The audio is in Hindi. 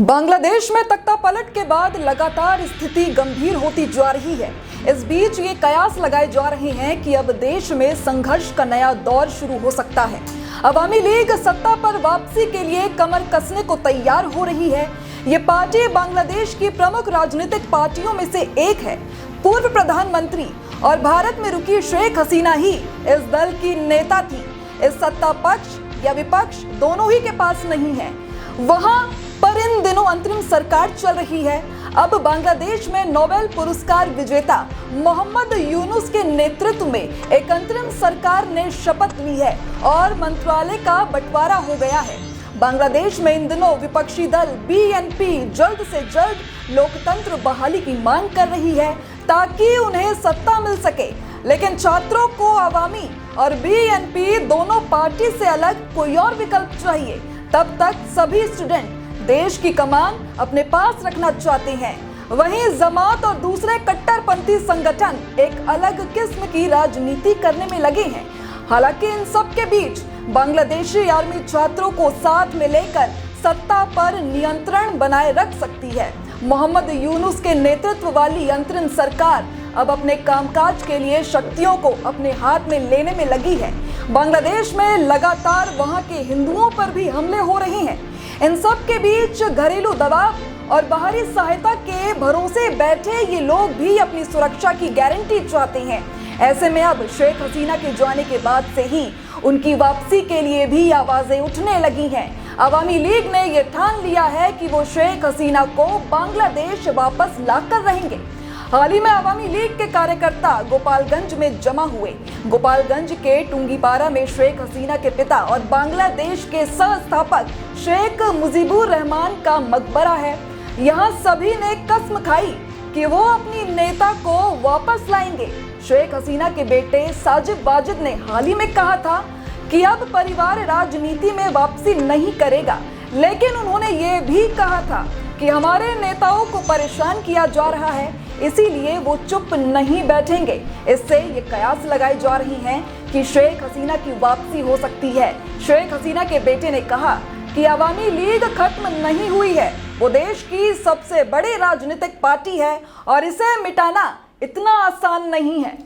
बांग्लादेश में तख्तापलट के बाद लगातार स्थिति गंभीर होती जा रही है। इस बीच ये कयास लगाए जा रहे हैं कि अब देश में संघर्ष का नया दौर शुरू हो सकता है। अवामी लीग सत्ता पर वापसी के लिए कमर कसने को तैयार हो रही है। ये पार्टी बांग्लादेश की प्रमुख राजनीतिक पार्टियों में से एक है। पूर्व प्रधानमंत्री और भारत में रुकी शेख हसीना ही इस दल की नेता थी। इस सत्ता पक्ष या विपक्ष दोनों ही के पास नहीं है वहां पर इन दिनों अंतरिम सरकार चल रही है। अब बांग्लादेश में नोबेल पुरस्कार विजेता मोहम्मद यूनुस के नेतृत्व में एक अंतरिम सरकार ने शपथ ली है और मंत्रालय का बंटवारा हो गया है। बांग्लादेश में इन दिनों विपक्षी दल बीएनपी जल्द से जल्द लोकतंत्र बहाली की मांग कर रही है ताकि उन्हें सत्ता मिल सके। लेकिन छात्रों को अवामी और बीएनपी दोनों पार्टी से अलग कोई और विकल्प चाहिए। तब तक सभी स्टूडेंट देश की कमान अपने पास रखना चाहते हैं। वहीं जमात और दूसरे कट्टरपंथी संगठन एक अलग किस्म की राजनीति करने में लगे हैं। हालांकि इन सब के बीच बांग्लादेशी आर्मी छात्रों को साथ में लेकर सत्ता पर नियंत्रण बनाए रख सकती है। मोहम्मद यूनुस के नेतृत्व वाली अंतरिम सरकार अब अपने कामकाज के लिए शक्तियों को अपने हाथ में लेने में लगी है। बांग्लादेश में लगातार वहां के हिंदुओं पर भी हमले हो रहे हैं। इन सब के बीच घरेलू दबाव और बाहरी सहायता के भरोसे बैठे ये लोग भी अपनी सुरक्षा की गारंटी चाहते हैं। ऐसे में अब शेख हसीना के जाने के बाद से ही उनकी वापसी के लिए भी आवाजें उठने लगी हैं। अवामी लीग ने यह ठान लिया है कि वो शेख हसीना को बांग्लादेश वापस लाकर रहेंगे। हाल ही में अवामी लीग के कार्यकर्ता गोपालगंज में जमा हुए। गोपालगंज के टुंगीपारा में शेख हसीना के पिता और बांग्लादेश के सह-स्थापक शेख मुजीबुर रहमान का मकबरा है। यहाँ सभी ने कसम खाई कि वो अपनी नेता को वापस लाएंगे। शेख हसीना के बेटे साजिद वाजिद ने हाल ही में कहा था कि अब परिवार राजनीति में वापसी नहीं करेगा, लेकिन उन्होंने ये भी कहा था कि हमारे नेताओं को परेशान किया जा रहा है, इसीलिए वो चुप नहीं बैठेंगे। इससे ये कयास लगाई जा रही हैं कि शेख हसीना की वापसी हो सकती है। शेख हसीना के बेटे ने कहा कि अवामी लीग खत्म नहीं हुई है, वो देश की सबसे बड़ी राजनीतिक पार्टी है और इसे मिटाना इतना आसान नहीं है।